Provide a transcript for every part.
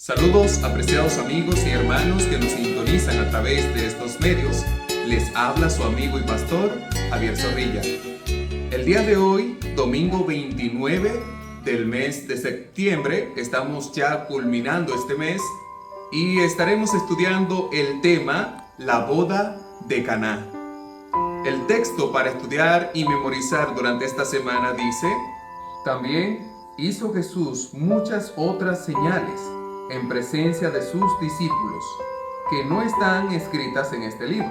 Saludos, apreciados amigos y hermanos que nos sintonizan a través de estos medios. Les habla su amigo y pastor, Javier Zorrilla. El día de hoy, domingo 29 del mes de septiembre, estamos ya culminando este mes y estaremos estudiando el tema La boda de Caná. El texto para estudiar y memorizar durante esta semana dice: También hizo Jesús muchas otras señales en presencia de sus discípulos, que no están escritas en este libro,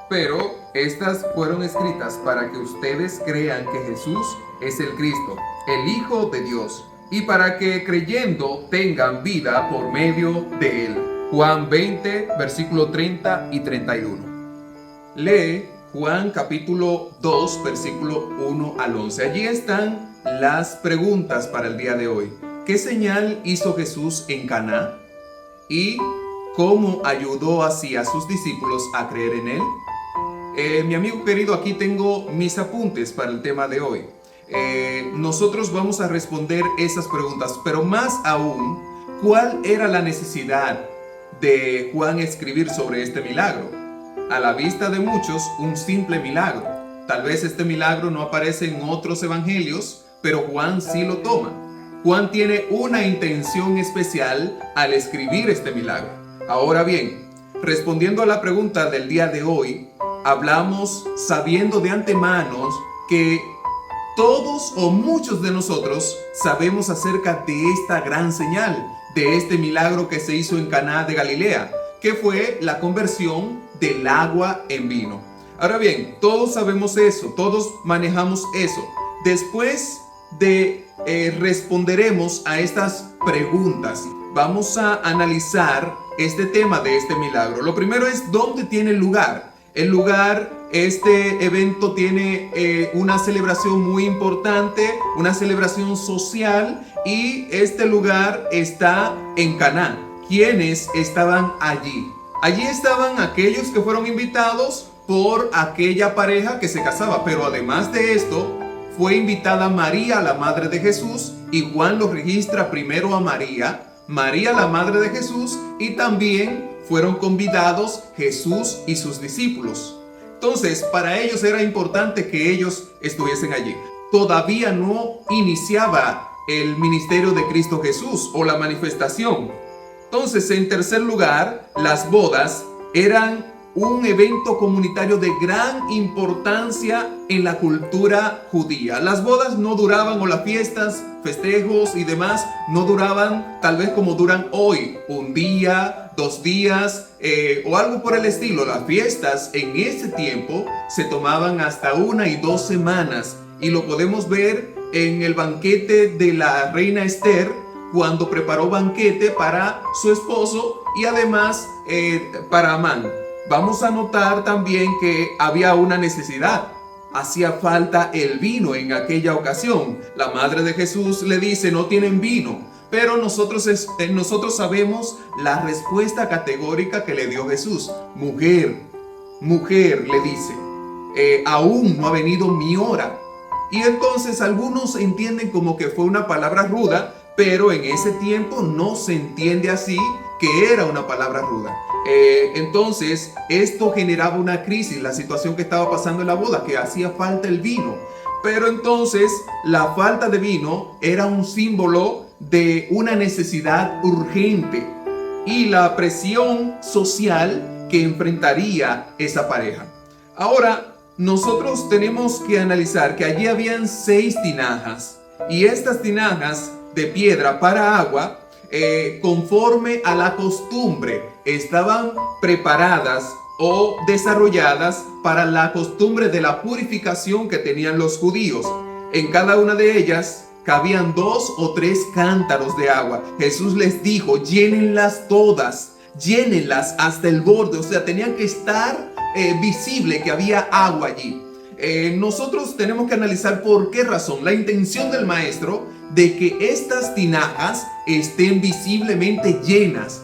pero estas fueron escritas para que ustedes crean que Jesús es el Cristo, el Hijo de Dios, y para que creyendo tengan vida por medio de él. Juan 20, versículo 30 y 31. Lee Juan capítulo 2, versículo 1 al 11. Allí están las preguntas para el día de hoy. ¿Qué señal hizo Jesús en Caná? ¿Y cómo ayudó así a sus discípulos a creer en él? Mi amigo querido, aquí tengo mis apuntes para el tema de hoy. Nosotros vamos a responder esas preguntas, pero más aún, ¿cuál era la necesidad de Juan escribir sobre este milagro? A la vista de muchos, un simple milagro. Tal vez este milagro no aparece en otros evangelios, pero Juan sí lo toma. Juan tiene una intención especial al escribir este milagro. Ahora bien, respondiendo a la pregunta del día de hoy, hablamos sabiendo de antemano que todos o muchos de nosotros sabemos acerca de esta gran señal, de este milagro que se hizo en Caná de Galilea, que fue la conversión del agua en vino. Ahora bien, todos sabemos eso, todos manejamos eso. Después responderemos a estas preguntas. Vamos a analizar este tema de este milagro. Lo primero es ¿dónde tiene lugar? El lugar, este evento tiene una celebración muy importante, una celebración social, y este lugar está en Caná. ¿Quiénes estaban allí? Allí estaban aquellos que fueron invitados por aquella pareja que se casaba, pero además de esto, fue invitada María, la madre de Jesús, y Juan lo registra primero a María, la madre de Jesús, y también fueron convidados Jesús y sus discípulos. Entonces, para ellos era importante que ellos estuviesen allí. Todavía no iniciaba el ministerio de Cristo Jesús o la manifestación. Entonces, en tercer lugar, las bodas eran un evento comunitario de gran importancia en la cultura judía. Las bodas no duraban, o las fiestas, festejos y demás, no duraban tal vez como duran hoy, un día, 2 días o algo por el estilo. Las fiestas en ese tiempo se tomaban hasta 1 y 2 semanas, y lo podemos ver en el banquete de la reina Esther, cuando preparó banquete para su esposo y además para Amán. Vamos a notar también que había una necesidad. Hacía falta el vino en aquella ocasión. La madre de Jesús le dice: no tienen vino. Pero nosotros sabemos la respuesta categórica que le dio Jesús. Mujer, le dice, aún no ha venido mi hora. Y entonces algunos entienden como que fue una palabra ruda, pero en ese tiempo no se entiende así, que era una palabra ruda. Entonces esto generaba una crisis, la situación que estaba pasando en la boda, que hacía falta el vino. Pero entonces la falta de vino era un símbolo de una necesidad urgente y la presión social que enfrentaría esa pareja. Ahora, nosotros tenemos que analizar que allí habían 6 tinajas, y estas tinajas de piedra para agua, conforme a la costumbre, estaban preparadas o desarrolladas para la costumbre de la purificación que tenían los judíos. En cada una de ellas cabían 2 o 3 cántaros de agua. Jesús les dijo: llénenlas todas, llénenlas hasta el borde. O sea, tenían que estar visible que había agua allí. Nosotros tenemos que analizar por qué razón. La intención del maestro de que estas tinajas estén visiblemente llenas.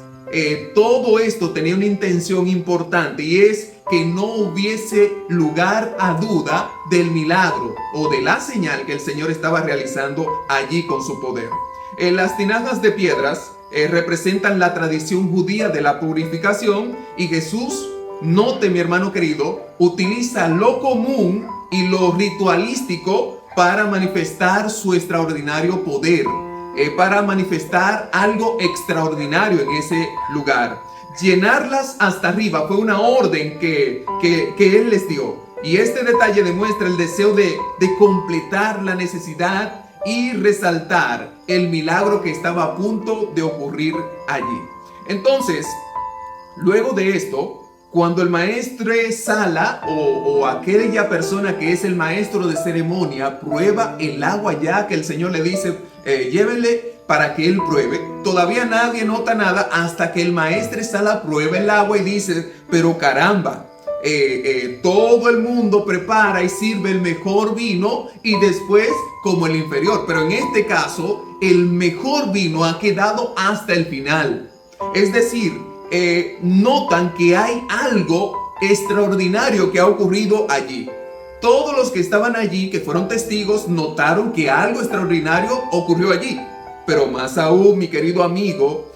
Todo esto tenía una intención importante, y es que no hubiese lugar a duda del milagro o de la señal que el Señor estaba realizando allí con su poder. Las tinajas de piedras representan la tradición judía de la purificación, y Jesús, note mi hermano querido, utiliza lo común y lo ritualístico para manifestar su extraordinario poder, para manifestar algo extraordinario en ese lugar. Llenarlas hasta arriba fue una orden que Él les dio. Y este detalle demuestra el deseo de completar la necesidad y resaltar el milagro que estaba a punto de ocurrir allí. Entonces, luego de esto, cuando el maestro Sala o aquella persona que es el maestro de ceremonia prueba el agua ya que el Señor le dice, llévenle para que él pruebe, todavía nadie nota nada hasta que el maestro Sala prueba el agua y dice, pero caramba, todo el mundo prepara y sirve el mejor vino y después como el inferior, pero en este caso el mejor vino ha quedado hasta el final. Es decir, notan que hay algo extraordinario que ha ocurrido allí. Todos los que estaban allí, que fueron testigos, notaron que algo extraordinario ocurrió allí. Pero más aún, mi querido amigo,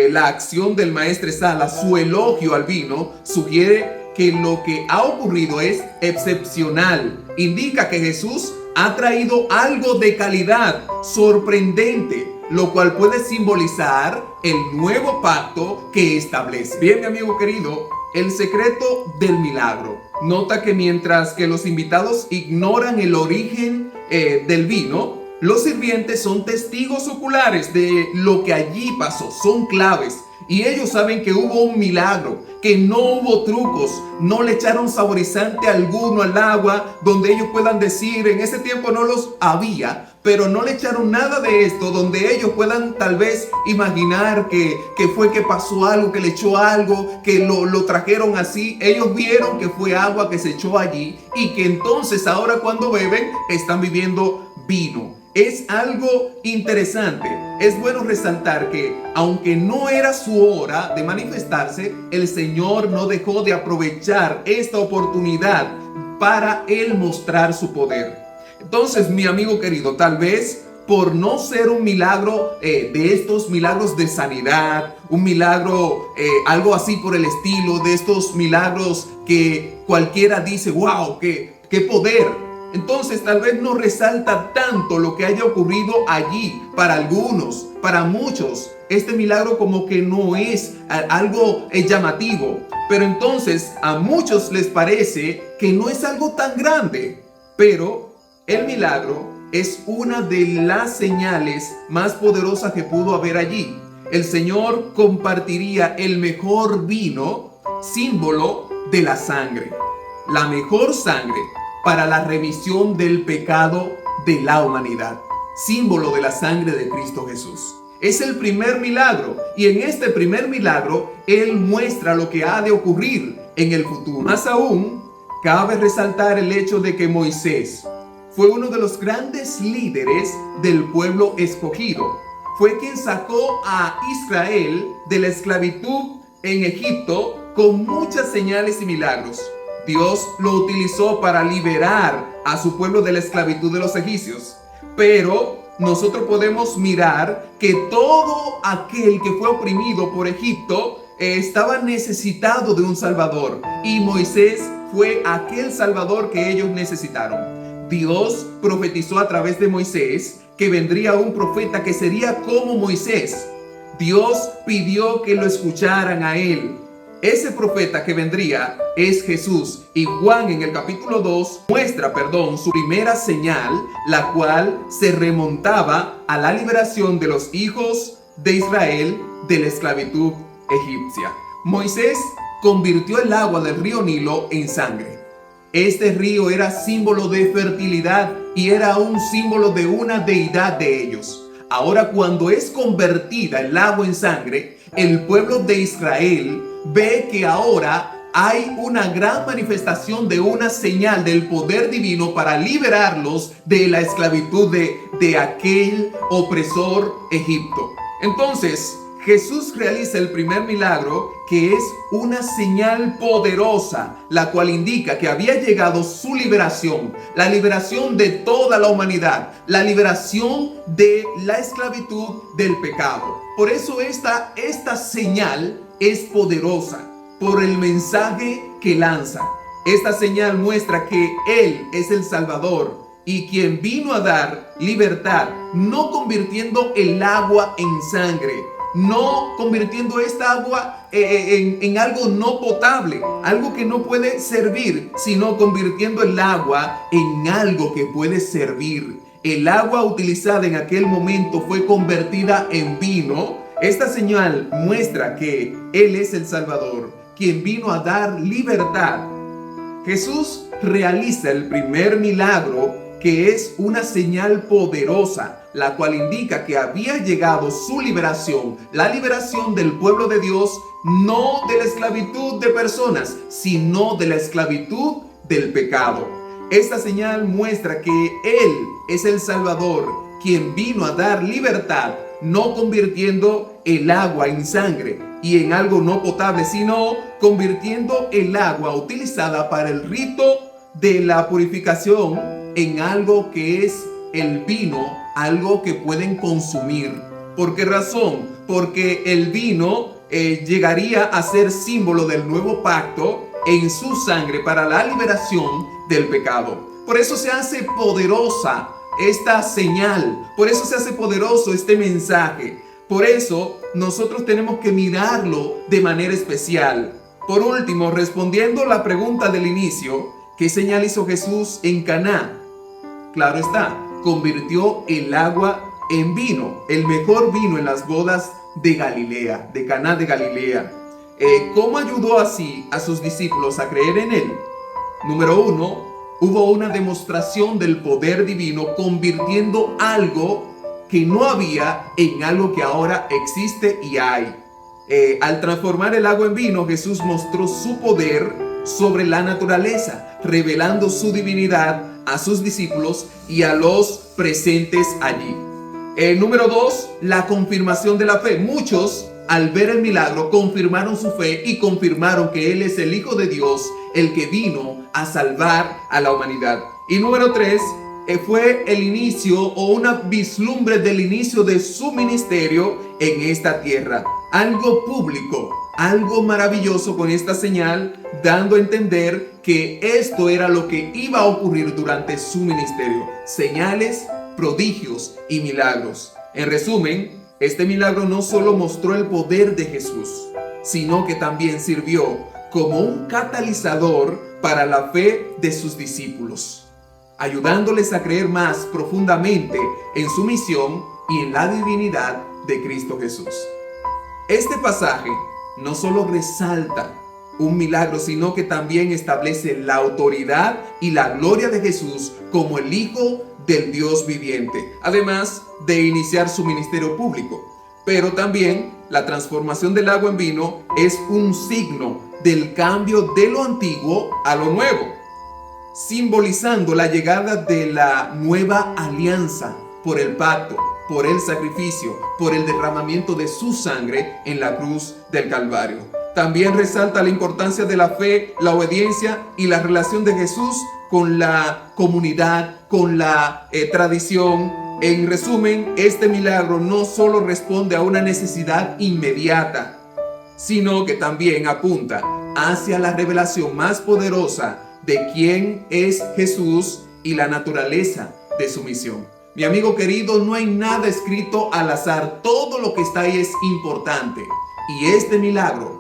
la acción del maestro Sala, su elogio al vino, sugiere que lo que ha ocurrido es excepcional. Indica que Jesús ha traído algo de calidad, sorprendente, lo cual puede simbolizar el nuevo pacto que establece. Bien, mi amigo querido, el secreto del milagro. Nota que mientras que los invitados ignoran el origen del vino, los sirvientes son testigos oculares de lo que allí pasó, son claves. Y ellos saben que hubo un milagro, que no hubo trucos, no le echaron saborizante alguno al agua donde ellos puedan decir, en ese tiempo no los había, pero no le echaron nada de esto donde ellos puedan tal vez imaginar que fue que pasó algo, que le echó algo, que lo trajeron así. Ellos vieron que fue agua que se echó allí y que entonces ahora cuando beben están viviendo vino. Es algo interesante. Es bueno resaltar que aunque no era su hora de manifestarse, el Señor no dejó de aprovechar esta oportunidad para Él mostrar su poder. Entonces, mi amigo querido, tal vez por no ser un milagro de estos milagros de sanidad, un milagro, algo así por el estilo, de estos milagros que cualquiera dice, wow, qué poder. Entonces tal vez no resalta tanto lo que haya ocurrido allí. Para algunos, para muchos, este milagro como que no es algo llamativo. Pero entonces a muchos les parece que no es algo tan grande. Pero el milagro es una de las señales más poderosas que pudo haber allí. El Señor compartiría el mejor vino, símbolo de la sangre. La mejor sangre para la remisión del pecado de la humanidad, símbolo de la sangre de Cristo Jesús. Es el primer milagro, y en este primer milagro Él muestra lo que ha de ocurrir en el futuro. Más aún, cabe resaltar el hecho de que Moisés fue uno de los grandes líderes del pueblo escogido. Fue quien sacó a Israel de la esclavitud en Egipto con muchas señales y milagros. Dios lo utilizó para liberar a su pueblo de la esclavitud de los egipcios. Pero nosotros podemos mirar que todo aquel que fue oprimido por Egipto estaba necesitado de un Salvador. Y Moisés fue aquel Salvador que ellos necesitaron. Dios profetizó a través de Moisés que vendría un profeta que sería como Moisés. Dios pidió que lo escucharan a él. Ese profeta que vendría es Jesús, y Juan en el capítulo 2 muestra, su primera señal, la cual se remontaba a la liberación de los hijos de Israel de la esclavitud egipcia. Moisés convirtió el agua del río Nilo en sangre. Este río era símbolo de fertilidad y era un símbolo de una deidad de ellos. Ahora, cuando es convertida el agua en sangre, el pueblo de Israel ve que ahora hay una gran manifestación de una señal del poder divino para liberarlos de la esclavitud de aquel opresor Egipto. Entonces, Jesús realiza el primer milagro, que es una señal poderosa, la cual indica que había llegado su liberación, la liberación de toda la humanidad, la liberación de la esclavitud del pecado. Por eso esta señal es poderosa, por el mensaje que lanza. Esta señal muestra que Él es el Salvador y quien vino a dar libertad, no convirtiendo el agua en sangre, no convirtiendo esta agua en algo no potable, algo que no puede servir, sino convirtiendo el agua en algo que puede servir. El agua utilizada en aquel momento fue convertida en vino. Esta señal muestra que Él es el Salvador, quien vino a dar libertad. Jesús realiza el primer milagro, que es una señal poderosa, la cual indica que había llegado su liberación, la liberación del pueblo de Dios, no de la esclavitud de personas, sino de la esclavitud del pecado. Esta señal muestra que Él es el Salvador, quien vino a dar libertad, no convirtiendo el agua en sangre y en algo no potable, sino convirtiendo el agua utilizada para el rito de la purificación en algo que es el vino, algo que pueden consumir. ¿Por qué razón? Porque el vino llegaría a ser símbolo del nuevo pacto en su sangre para la liberación del pecado. Por eso se hace poderosa esta señal, por eso se hace poderoso este mensaje. Por eso nosotros tenemos que mirarlo de manera especial. Por último, respondiendo la pregunta del inicio, ¿qué señal hizo Jesús en Caná? Claro está, convirtió el agua en vino, el mejor vino en las bodas de Galilea, de Caná de Galilea. ¿Cómo ayudó así a sus discípulos a creer en Él? Número 1, hubo una demostración del poder divino convirtiendo algo que no había en algo que ahora existe y hay. Al transformar el agua en vino, Jesús mostró su poder sobre la naturaleza, revelando su divinidad a sus discípulos y a los presentes allí. Número 2, la confirmación de la fe. Muchos, al ver el milagro, confirmaron su fe y confirmaron que Él es el Hijo de Dios, el que vino a salvar a la humanidad. Y número 3, fue el inicio o una vislumbre del inicio de su ministerio en esta tierra. Algo público, algo maravilloso con esta señal, dando a entender que esto era lo que iba a ocurrir durante su ministerio. Señales, prodigios y milagros. En resumen, este milagro no solo mostró el poder de Jesús, sino que también sirvió como un catalizador para la fe de sus discípulos, ayudándoles a creer más profundamente en su misión y en la divinidad de Cristo Jesús. Este pasaje no solo resalta un milagro, sino que también establece la autoridad y la gloria de Jesús como el Hijo del Dios viviente, además de iniciar su ministerio público. Pero también la transformación del agua en vino es un signo del cambio de lo antiguo a lo nuevo, simbolizando la llegada de la nueva alianza por el pacto, por el sacrificio, por el derramamiento de su sangre en la cruz del Calvario. También resalta la importancia de la fe, la obediencia y la relación de Jesús con la comunidad, con la tradición. En resumen, este milagro no solo responde a una necesidad inmediata, sino que también apunta hacia la revelación más poderosa de quién es Jesús y la naturaleza de su misión. Mi amigo querido, no hay nada escrito al azar, todo lo que está ahí es importante. Y este milagro,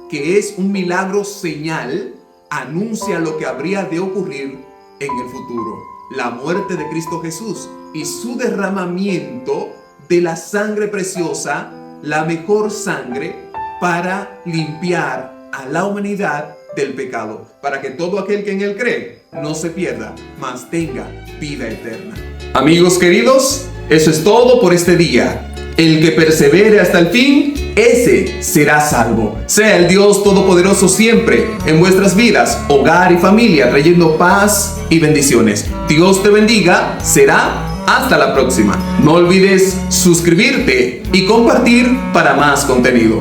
que es un milagro señal, anuncia lo que habría de ocurrir en el futuro: la muerte de Cristo Jesús y su derramamiento de la sangre preciosa, la mejor sangre, para limpiar a la humanidad del pecado, para que todo aquel que en Él cree no se pierda, mas tenga vida eterna. Amigos queridos, eso es todo por este día. El que persevere hasta el fin, ese será salvo. Sea el Dios Todopoderoso siempre en vuestras vidas, hogar y familia, trayendo paz y bendiciones. Dios te bendiga. Será hasta la próxima. No olvides suscribirte y compartir para más contenido.